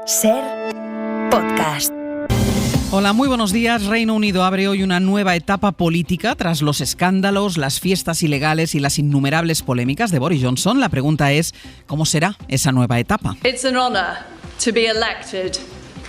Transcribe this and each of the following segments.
Ser podcast. Hola, muy buenos días. Reino Unido abre hoy una nueva etapa política tras los escándalos, las fiestas ilegales y las innumerables polémicas de Boris Johnson. La pregunta es, ¿cómo será esa nueva etapa? It's an honor to be elected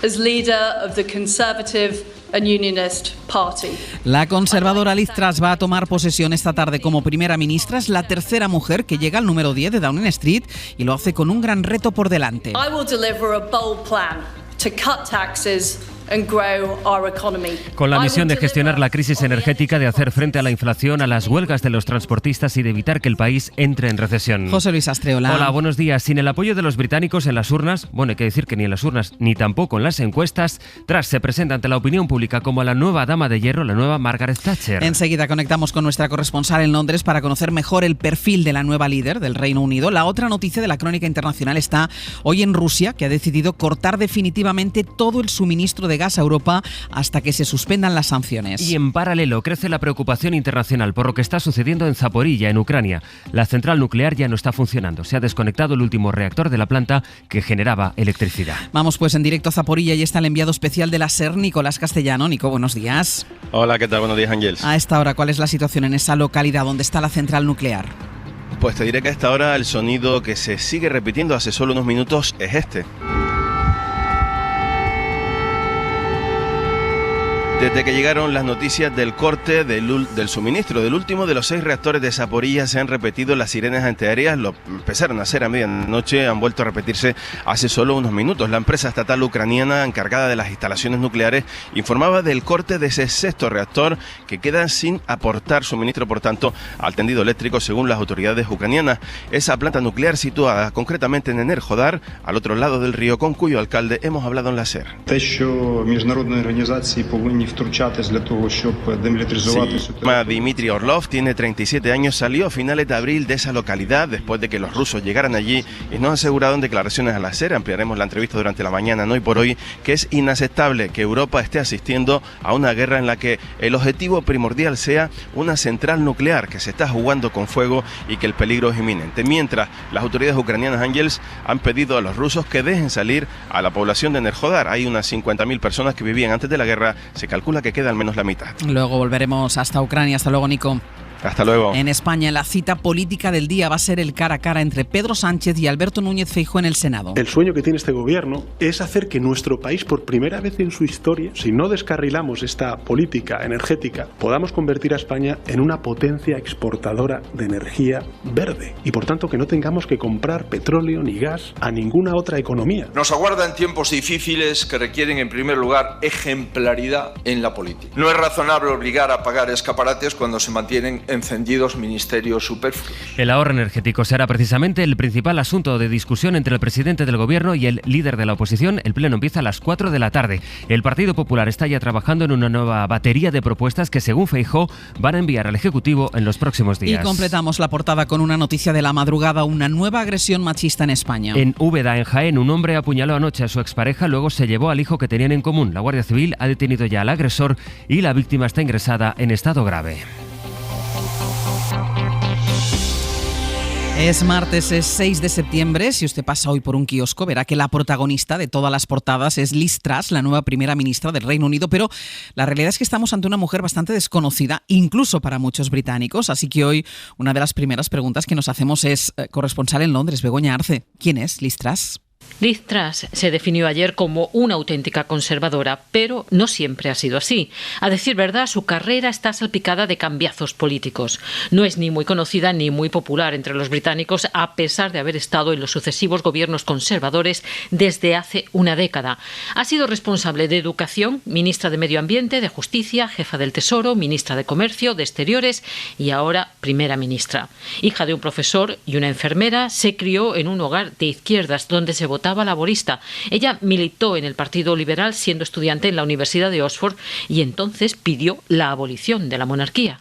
as leader of the Conservative and Unionist Party. La conservadora Liz Truss va a tomar posesión esta tarde como primera ministra. Es la tercera mujer que llega al número 10 de Downing Street y lo hace con un gran reto por delante. I will deliver a bold plan to cut taxes and grow our economy. Con la misión de gestionar la crisis energética, de hacer frente a la inflación, a las huelgas de los transportistas y de evitar que el país entre en recesión. José Luis Astreola. Hola, buenos días. Sin el apoyo de los británicos en las urnas, bueno, hay que decir que ni en las urnas ni tampoco en las encuestas, Truss se presenta ante la opinión pública como la nueva dama de hierro, la nueva Margaret Thatcher. Enseguida conectamos con nuestra corresponsal en Londres para conocer mejor el perfil de la nueva líder del Reino Unido. La otra noticia de la crónica internacional está hoy en Rusia, que ha decidido cortar definitivamente todo el suministro de gas a Europa hasta que se suspendan las sanciones. Y en paralelo crece la preocupación internacional por lo que está sucediendo en Zaporilla, en Ucrania. La central nuclear ya no está funcionando. Se ha desconectado el último reactor de la planta que generaba electricidad. Vamos pues en directo a Zaporilla y está el enviado especial de la SER, Nicolás Castellano. Nico, buenos días. Hola, ¿qué tal? Buenos días, Ángels. A esta hora, ¿cuál es la situación en esa localidad donde está la central nuclear? Pues te diré que a esta hora el sonido que se sigue repitiendo hace solo unos minutos es este. Desde que llegaron las noticias del corte del suministro del último de los 6 reactores de Zaporilla, se han repetido las sirenas antiaéreas. Lo empezaron a hacer a medianoche, han vuelto a repetirse hace solo unos minutos. La empresa estatal ucraniana encargada de las instalaciones nucleares informaba del corte de ese 6º reactor que queda sin aportar suministro, por tanto, al tendido eléctrico, según las autoridades ucranianas. Esa planta nuclear situada concretamente en Enerhodar, al otro lado del río, con cuyo alcalde hemos hablado en la SER. Dmitry Orlov tiene 37 años, salió a finales de abril de esa localidad después de que los rusos llegaran allí y nos aseguraron en declaraciones a la SER, ampliaremos la entrevista durante la mañana, no hoy por hoy, que es inaceptable que Europa esté asistiendo a una guerra en la que el objetivo primordial sea una central nuclear que se está jugando con fuego y que el peligro es inminente. Mientras las autoridades ucranianas, Ángels, han pedido a los rusos que dejen salir a la población de Enerhodar. Hay unas 50.000 personas que vivían antes de la guerra, se calcula que queda al menos la mitad. Luego volveremos hasta Ucrania. Hasta luego, Nico. Hasta luego. En España, la cita política del día va a ser el cara a cara entre Pedro Sánchez y Alberto Núñez Feijóo en el Senado. El sueño que tiene este gobierno es hacer que nuestro país, por primera vez en su historia, si no descarrilamos esta política energética, podamos convertir a España en una potencia exportadora de energía verde y, por tanto, que no tengamos que comprar petróleo ni gas a ninguna otra economía. Nos aguardan tiempos difíciles que requieren, en primer lugar, ejemplaridad en la política. No es razonable obligar a pagar escaparates cuando se mantienen encendidos ministerios superfluos. El ahorro energético será precisamente el principal asunto de discusión entre el presidente del gobierno y el líder de la oposición. El pleno empieza a las 4 de la tarde. El Partido Popular está ya trabajando en una nueva batería de propuestas que, según Feijóo, van a enviar al Ejecutivo en los próximos días. Y completamos la portada con una noticia de la madrugada, una nueva agresión machista en España. En Úbeda, en Jaén, un hombre apuñaló anoche a su expareja, luego se llevó al hijo que tenían en común. La Guardia Civil ha detenido ya al agresor y la víctima está ingresada en estado grave. Es martes, es 6 de septiembre. Si usted pasa hoy por un kiosco, verá que la protagonista de todas las portadas es Liz Truss, la nueva primera ministra del Reino Unido, pero la realidad es que estamos ante una mujer bastante desconocida, incluso para muchos británicos. Así que hoy una de las primeras preguntas que nos hacemos es, corresponsal en Londres, Begoña Arce, ¿quién es Liz Truss? Liz Truss se definió ayer como una auténtica conservadora, pero no siempre ha sido así. A decir verdad, su carrera está salpicada de cambiazos políticos. No es ni muy conocida ni muy popular entre los británicos, a pesar de haber estado en los sucesivos gobiernos conservadores desde hace una década. Ha sido responsable de Educación, ministra de Medio Ambiente, de Justicia, jefa del Tesoro, ministra de Comercio, de Exteriores y ahora primera ministra. Hija de un profesor y una enfermera, se crió en un hogar de izquierdas donde se votaba laborista. Ella militó en el Partido Liberal siendo estudiante en la Universidad de Oxford y entonces pidió la abolición de la monarquía.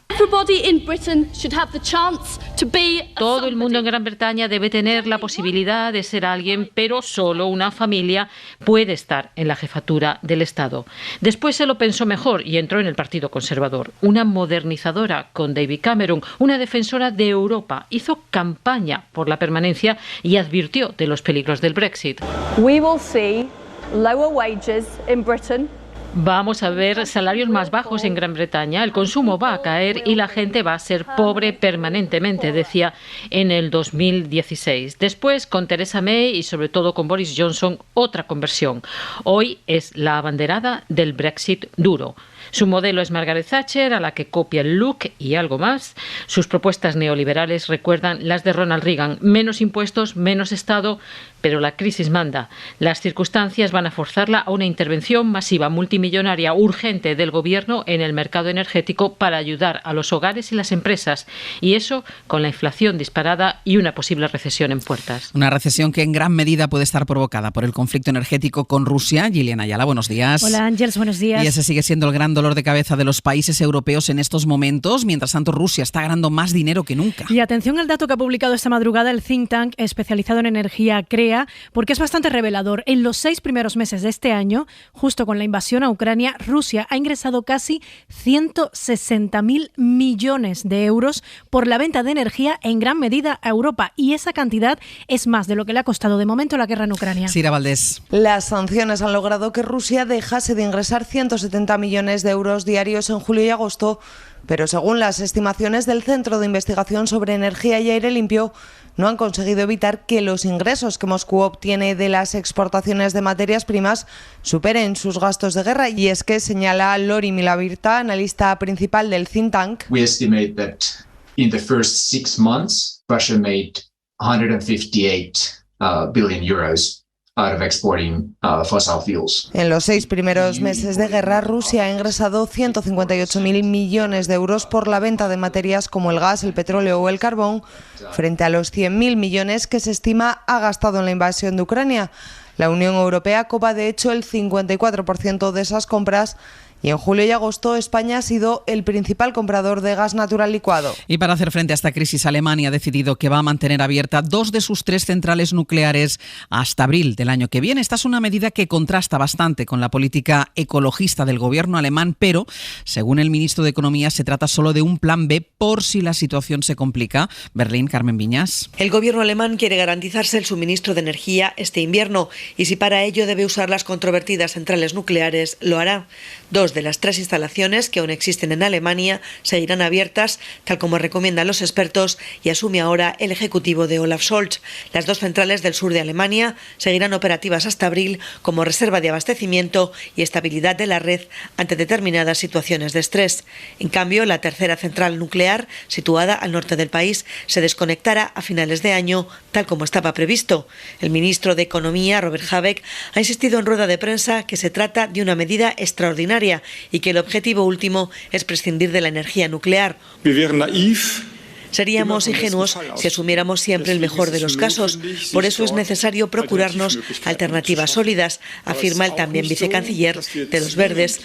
Todo el mundo en Gran Bretaña debe tener la posibilidad de ser alguien, pero solo una familia puede estar en la jefatura del Estado. Después se lo pensó mejor y entró en el Partido Conservador. Una modernizadora con David Cameron, una defensora de Europa, hizo campaña por la permanencia y advirtió de los peligros del Brexit. We will see lower wages in Britain. Vamos a ver salarios más bajos en Gran Bretaña, el consumo va a caer y la gente va a ser pobre permanentemente, decía en el 2016. Después, con Theresa May y sobre todo con Boris Johnson, otra conversión. Hoy es la abanderada del Brexit duro. Su modelo es Margaret Thatcher, a la que copia el look y algo más. Sus propuestas neoliberales recuerdan las de Ronald Reagan. Menos impuestos, menos Estado, pero la crisis manda. Las circunstancias van a forzarla a una intervención masiva, multimillonaria, urgente del Gobierno en el mercado energético para ayudar a los hogares y las empresas. Y eso con la inflación disparada y una posible recesión en puertas. Una recesión que en gran medida puede estar provocada por el conflicto energético con Rusia. Gillian Ayala, buenos días. Hola Ángels, buenos días. Y ese sigue siendo el gran dolor de cabeza de los países europeos en estos momentos. Mientras tanto, Rusia está ganando más dinero que nunca. Y atención al dato que ha publicado esta madrugada el think tank especializado en energía CREA, porque es bastante revelador. En los 6 primeros meses de este año, justo con la invasión a Ucrania, Rusia ha ingresado casi 160.000 millones de euros por la venta de energía en gran medida a Europa. Y esa cantidad es más de lo que le ha costado de momento la guerra en Ucrania. Sira Valdés. Las sanciones han logrado que Rusia dejase de ingresar 170 millones de euros diarios en julio y agosto, pero según las estimaciones del Centro de Investigación sobre Energía y Aire Limpio, no han conseguido evitar que los ingresos que Moscú obtiene de las exportaciones de materias primas superen sus gastos de guerra. Y es que, señala Lori Milavirta, analista principal del think tank, we estimate that in the first 6 months, Russia made 158 billion euros out of exporting fossil fuels. En los 6 primeros meses de guerra, Rusia ha ingresado 158.000 millones de euros por la venta de materias como el gas, el petróleo o el carbón, frente a los 100.000 millones que se estima ha gastado en la invasión de Ucrania. La Unión Europea copa de hecho el 54% de esas compras. Y en julio y agosto España ha sido el principal comprador de gas natural licuado. Y para hacer frente a esta crisis, Alemania ha decidido que va a mantener abierta 2 de sus 3 centrales nucleares hasta abril del año que viene. Esta es una medida que contrasta bastante con la política ecologista del gobierno alemán, pero según el ministro de Economía se trata solo de un plan B por si la situación se complica. Berlín, Carmen Viñas. El gobierno alemán quiere garantizarse el suministro de energía este invierno y si para ello debe usar las controvertidas centrales nucleares, lo hará. 2 de las 3 instalaciones que aún existen en Alemania seguirán abiertas, tal como recomiendan los expertos y asume ahora el ejecutivo de Olaf Scholz. Las 2 centrales del sur de Alemania seguirán operativas hasta abril como reserva de abastecimiento y estabilidad de la red ante determinadas situaciones de estrés. En cambio, la tercera central nuclear, situada al norte del país, se desconectará a finales de año, tal como estaba previsto. El ministro de Economía, Robert Habeck, ha insistido en rueda de prensa que se trata de una medida extraordinaria y que el objetivo último es prescindir de la energía nuclear. Seríamos ingenuos si asumiéramos siempre el mejor de los casos. Por eso es necesario procurarnos alternativas sólidas, afirma el también vicecanciller de los Verdes.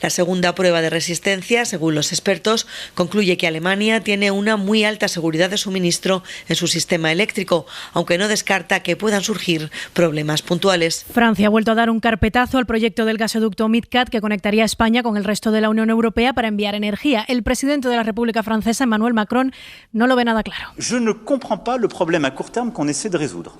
La segunda prueba de resistencia, según los expertos, concluye que Alemania tiene una muy alta seguridad de suministro en su sistema eléctrico, aunque no descarta que puedan surgir problemas puntuales. Francia ha vuelto a dar un carpetazo al proyecto del gasoducto MidCat que conectaría a España con el resto de la Unión Europea para enviar energía. El presidente de la República Francesa, Emmanuel Macron, no lo ve nada claro. Je ne comprends pas le problème à court terme qu'on essaie de résoudre.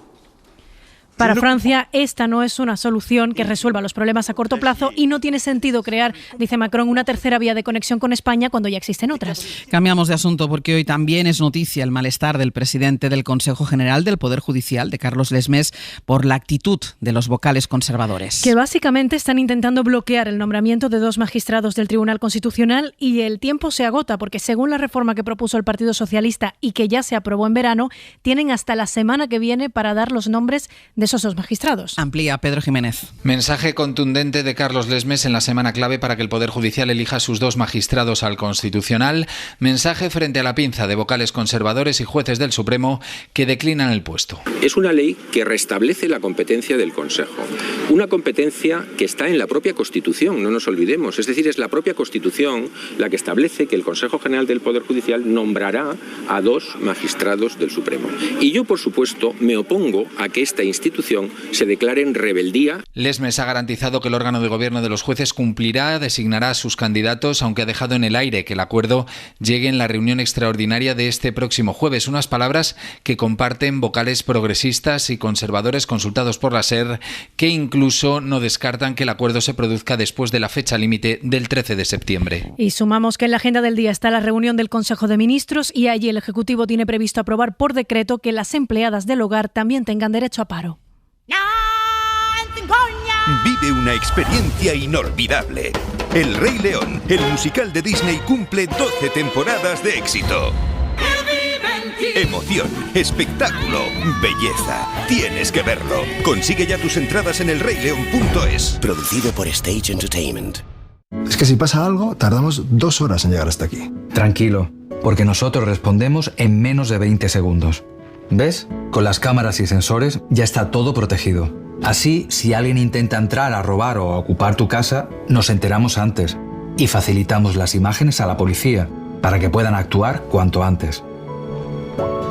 Para Francia, esta no es una solución que resuelva los problemas a corto plazo y no tiene sentido crear, dice Macron, una tercera vía de conexión con España cuando ya existen otras. Cambiamos de asunto porque hoy también es noticia el malestar del presidente del Consejo General del Poder Judicial, de Carlos Lesmes, por la actitud de los vocales conservadores. Que básicamente están intentando bloquear el nombramiento de 2 magistrados del Tribunal Constitucional y el tiempo se agota porque según la reforma que propuso el Partido Socialista y que ya se aprobó en verano, tienen hasta la semana que viene para dar los nombres de esos 2 magistrados. Amplía Pedro Jiménez. Mensaje contundente de Carlos Lesmes en la semana clave para que el Poder Judicial elija sus 2 magistrados al Constitucional. Mensaje frente a la pinza de vocales conservadores y jueces del Supremo que declinan el puesto. Es una ley que restablece la competencia del Consejo. Una competencia que está en la propia Constitución, no nos olvidemos. Es decir, es la propia Constitución la que establece que el Consejo General del Poder Judicial nombrará a 2 magistrados del Supremo. Y yo, por supuesto, me opongo a que esta institución Constitución se declare en rebeldía. Lesmes ha garantizado que el órgano de gobierno de los jueces cumplirá, designará a sus candidatos, aunque ha dejado en el aire que el acuerdo llegue en la reunión extraordinaria de este próximo jueves. Unas palabras que comparten vocales progresistas y conservadores consultados por la SER, que incluso no descartan que el acuerdo se produzca después de la fecha límite del 13 de septiembre. Y sumamos que en la agenda del día está la reunión del Consejo de Ministros y allí el Ejecutivo tiene previsto aprobar por decreto que las empleadas del hogar también tengan derecho a paro. Vive una experiencia inolvidable. El Rey León, el musical de Disney, cumple 12 temporadas de éxito. Emoción, espectáculo, belleza. Tienes que verlo. Consigue ya tus entradas en elreyleon.es. Producido por Stage Entertainment. Es que si pasa algo, tardamos 2 horas en llegar hasta aquí. Tranquilo, porque nosotros respondemos en menos de 20 segundos. ¿Ves? Con las cámaras y sensores ya está todo protegido. Así, si alguien intenta entrar a robar o a ocupar tu casa, nos enteramos antes y facilitamos las imágenes a la policía para que puedan actuar cuanto antes.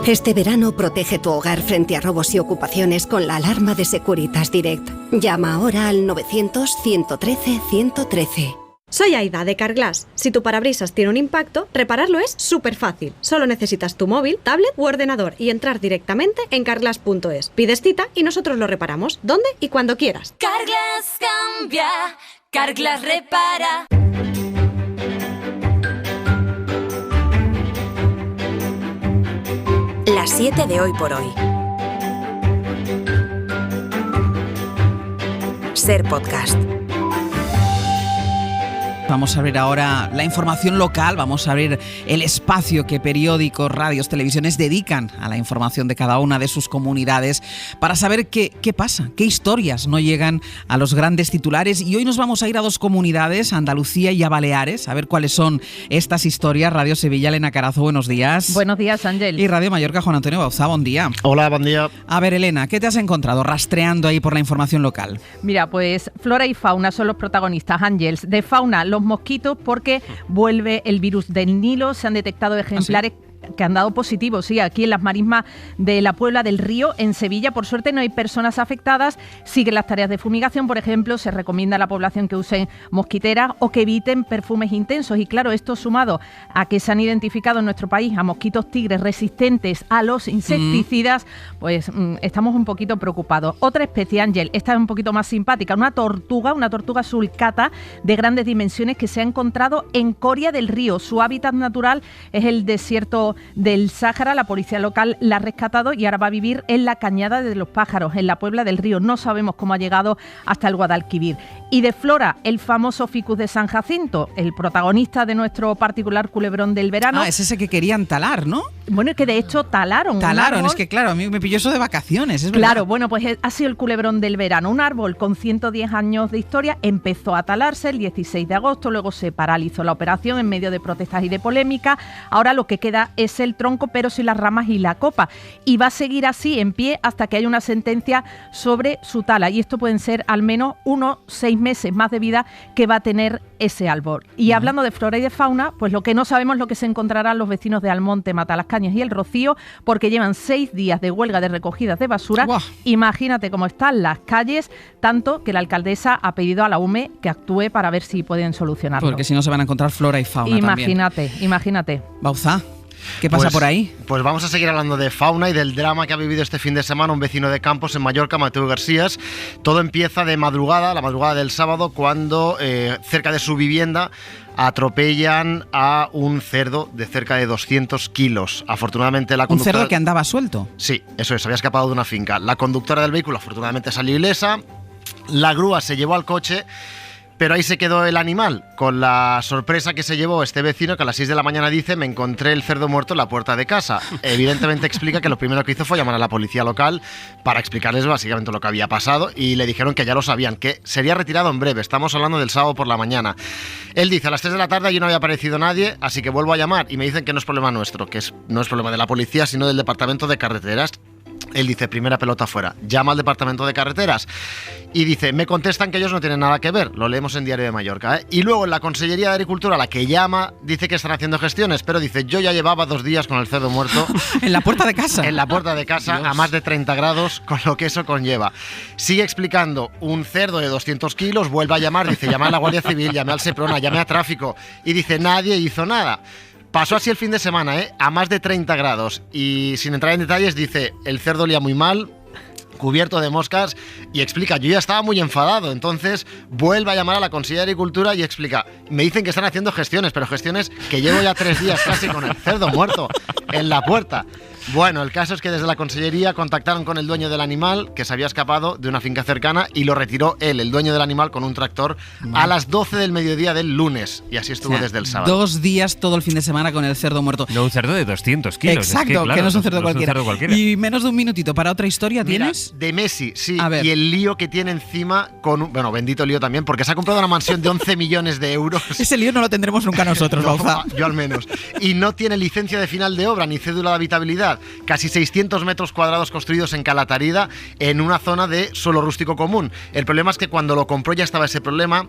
Este verano protege tu hogar frente a robos y ocupaciones con la alarma de Securitas Direct. Llama ahora al 900-113-113. Soy Aida de Carglass. Si tu parabrisas tiene un impacto, repararlo es súper fácil. Solo necesitas tu móvil, tablet u ordenador y entrar directamente en carglass.es. Pides cita y nosotros lo reparamos, donde y cuando quieras. Carglass cambia, Carglass repara. Las 7 de hoy por hoy. Ser podcast. Vamos a ver ahora la información local, vamos a ver el espacio que periódicos, radios, televisiones dedican a la información de cada una de sus comunidades para saber qué pasa, qué historias no llegan a los grandes titulares. Y hoy nos vamos a ir a 2 comunidades, a Andalucía y a Baleares, a ver cuáles son estas historias. Radio Sevilla, Elena Carazo, buenos días. Buenos días, Ángel. Y Radio Mallorca, Juan Antonio Bauzá, buen día. Hola, buen día. A ver, Elena, ¿qué te has encontrado rastreando ahí por la información local? Mira, pues flora y fauna son los protagonistas, Ángels. De fauna, los mosquitos, porque vuelve el virus del Nilo. Se han detectado ejemplares que han dado positivos, sí, aquí en las marismas de la Puebla del Río, en Sevilla. Por suerte no hay personas afectadas. Siguen las tareas de fumigación, por ejemplo, se recomienda a la población que usen mosquiteras o que eviten perfumes intensos. Y claro, esto sumado a que se han identificado en nuestro país a mosquitos tigres resistentes a los insecticidas, pues estamos un poquito preocupados. Otra especie, Ángel, esta es un poquito más simpática, una tortuga sulcata de grandes dimensiones que se ha encontrado en Coria del Río. Su hábitat natural es el desierto del Sáhara. La policía local la ha rescatado y ahora va a vivir en la Cañada de los Pájaros, en la Puebla del Río. No sabemos cómo ha llegado hasta el Guadalquivir. Y de flora, el famoso ficus de San Jacinto, el protagonista de nuestro particular culebrón del verano. Ah, es ese que querían talar, ¿no? Bueno, es que de hecho talaron. Talaron, es que claro, a mí me pilló eso de vacaciones, es verdad. Claro, bueno, pues ha sido el culebrón del verano. Un árbol con 110 años de historia empezó a talarse el 16 de agosto, luego se paralizó la operación en medio de protestas y de polémica. Ahora lo que queda es el tronco, pero sin las ramas y la copa. Y va a seguir así en pie hasta que haya una sentencia sobre su tala. Y esto pueden ser al menos 6 meses más de vida que va a tener ese árbol. Y hablando de flora y de fauna, pues lo que no sabemos es lo que se encontrarán los vecinos de Almonte, Matalascañas y El Rocío, porque llevan 6 días de huelga de recogidas de basura. ¡Buah! Imagínate cómo están las calles, tanto que la alcaldesa ha pedido a la UME que actúe para ver si pueden solucionarlo. Porque si no se van a encontrar flora y fauna Imagínate. Bauzá, ¿qué pasa por ahí? Pues vamos a seguir hablando de fauna y del drama que ha vivido este fin de semana un vecino de Campos, en Mallorca, Mateo Garcías. Todo empieza de madrugada, la madrugada del sábado, cuando cerca de su vivienda atropellan a un cerdo de cerca de 200 kilos. Afortunadamente la conductora... ¿Un cerdo que andaba suelto? Sí, eso es, había escapado de una finca. La conductora del vehículo afortunadamente salió ilesa. La grúa se llevó al coche, pero ahí se quedó el animal, con la sorpresa que se llevó este vecino, que a las 6 de la mañana dice: me encontré el cerdo muerto en la puerta de casa. Evidentemente explica que lo primero que hizo fue llamar a la policía local para explicarles básicamente lo que había pasado, y le dijeron que ya lo sabían, que sería retirado en breve. Estamos hablando del sábado por la mañana. Él dice: a las 3 de la tarde allí no había aparecido nadie, así que vuelvo a llamar y me dicen que no es problema nuestro, que no es problema de la policía, sino del departamento de carreteras. Él dice, primera pelota fuera. Llama al departamento de carreteras y dice, me contestan que ellos no tienen nada que ver. Lo leemos en Diario de Mallorca, ¿eh? Y luego en la Consellería de Agricultura, la que llama, dice que están haciendo gestiones, pero dice, yo ya llevaba 2 días con el cerdo muerto. ¿En la puerta de casa? En la puerta de casa, Dios. A más de 30 grados, con lo que eso conlleva. Sigue explicando, un cerdo de 200 kilos, vuelve a llamar, dice, llamé a la Guardia Civil, llamé al Seprona, llamé a Tráfico, y dice, nadie hizo nada. Pasó así el fin de semana, a más de 30 grados. Y sin entrar en detalles, dice, el cerdo olía muy mal, cubierto de moscas, y explica, yo ya estaba muy enfadado. Entonces vuelve a llamar a la Consellería de Agricultura y explica, me dicen que están haciendo gestiones, pero gestiones que llevo ya 3 días casi con el cerdo muerto en la puerta. Bueno, el caso es que desde la Consellería contactaron con el dueño del animal, que se había escapado de una finca cercana, y lo retiró él, el dueño del animal, con un tractor a las 12 del mediodía del lunes. Y así estuvo desde el sábado. 2 días todo el fin de semana con el cerdo muerto. No un cerdo de 200 kilos. Exacto, es que, claro, que no es un cerdo, no cualquiera. Es un cerdo cualquiera. Y menos de un minutito para otra historia, ¿tienes? Mira, de Messi, sí. Y el lío que tiene encima con... Bueno, bendito lío también, porque se ha comprado una mansión de 11 millones de euros. Ese lío no lo tendremos nunca nosotros, Bauza. Yo al menos. Y no tiene licencia de final de obra ni cédula de habitabilidad. Casi 600 metros cuadrados construidos en Calatarida, en una zona de suelo rústico común. El problema es que cuando lo compró ya estaba ese problema.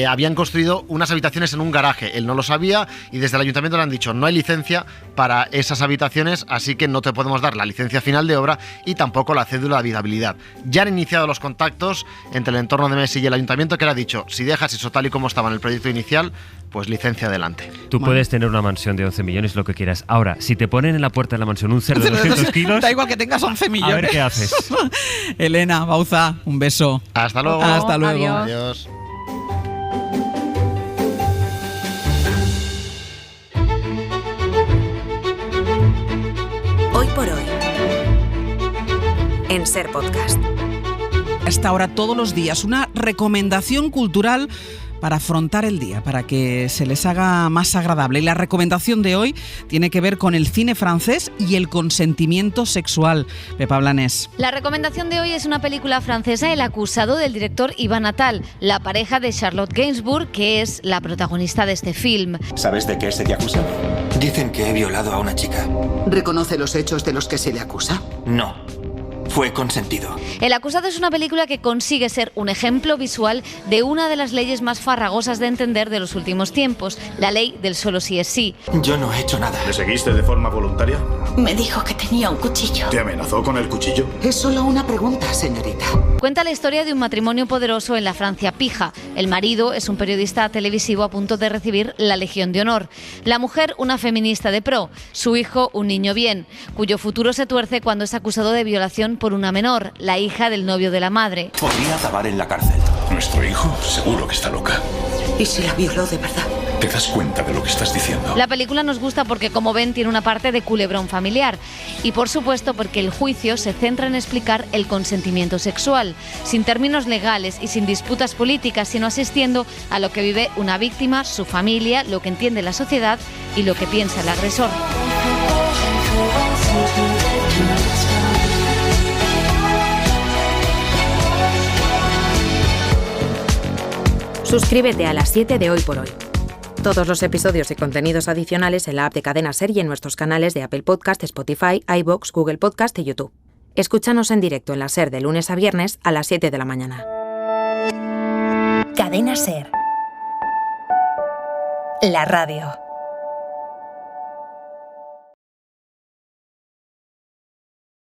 Habían construido unas habitaciones en un garaje. Él no lo sabía y desde el ayuntamiento le han dicho, no hay licencia para esas habitaciones, así que no te podemos dar la licencia final de obra y tampoco la cédula de habitabilidad. Ya han iniciado los contactos entre el entorno de Messi y el ayuntamiento, que le ha dicho, si dejas eso tal y como estaba en el proyecto inicial, pues licencia adelante. Tú puedes tener una mansión de 11 millones, lo que quieras. Ahora, si te ponen en la puerta de la mansión un cerdo de 200 kilos... Da igual que tengas 11 millones. A ver qué haces. Elena, Bauza, un beso. Hasta luego. Hasta luego. Adiós. Hoy por hoy, en Ser Podcast. Hasta ahora todos los días una recomendación cultural para afrontar el día, para que se les haga más agradable. Y la recomendación de hoy tiene que ver con el cine francés y el consentimiento sexual. Pepa Blanes. La recomendación de hoy es una película francesa, El acusado, del director Yvan Attal, la pareja de Charlotte Gainsbourg, que es la protagonista de este film. ¿Sabes de qué se te acusa? Dicen que he violado a una chica. ¿Reconoce los hechos de los que se le acusa? No. Fue consentido. El acusado es una película que consigue ser un ejemplo visual de una de las leyes más farragosas de entender de los últimos tiempos, la ley del solo sí es sí. Yo no he hecho nada. ¿Le seguiste de forma voluntaria? Me dijo que tenía un cuchillo. ¿Te amenazó con el cuchillo? Es solo una pregunta, señorita. Cuenta la historia de un matrimonio poderoso en la Francia pija. El marido es un periodista televisivo a punto de recibir la Legión de Honor. La mujer, una feminista de pro. Su hijo, un niño bien, cuyo futuro se tuerce cuando es acusado de violación por una menor, la hija del novio de la madre. Podría acabar en la cárcel. Nuestro hijo seguro que está loca. ¿Y si la violó de verdad? ¿Te das cuenta de lo que estás diciendo? La película nos gusta porque, como ven, tiene una parte de culebrón familiar. Y, por supuesto, porque el juicio se centra en explicar el consentimiento sexual, sin términos legales y sin disputas políticas, sino asistiendo a lo que vive una víctima, su familia, lo que entiende la sociedad y lo que piensa el agresor. Suscríbete a las 7 de Hoy por Hoy. Todos los episodios y contenidos adicionales en la app de Cadena Ser y en nuestros canales de Apple Podcast, Spotify, iVoox, Google Podcast y YouTube. Escúchanos en directo en la Ser de lunes a viernes a las 7 de la mañana. Cadena Ser. La radio.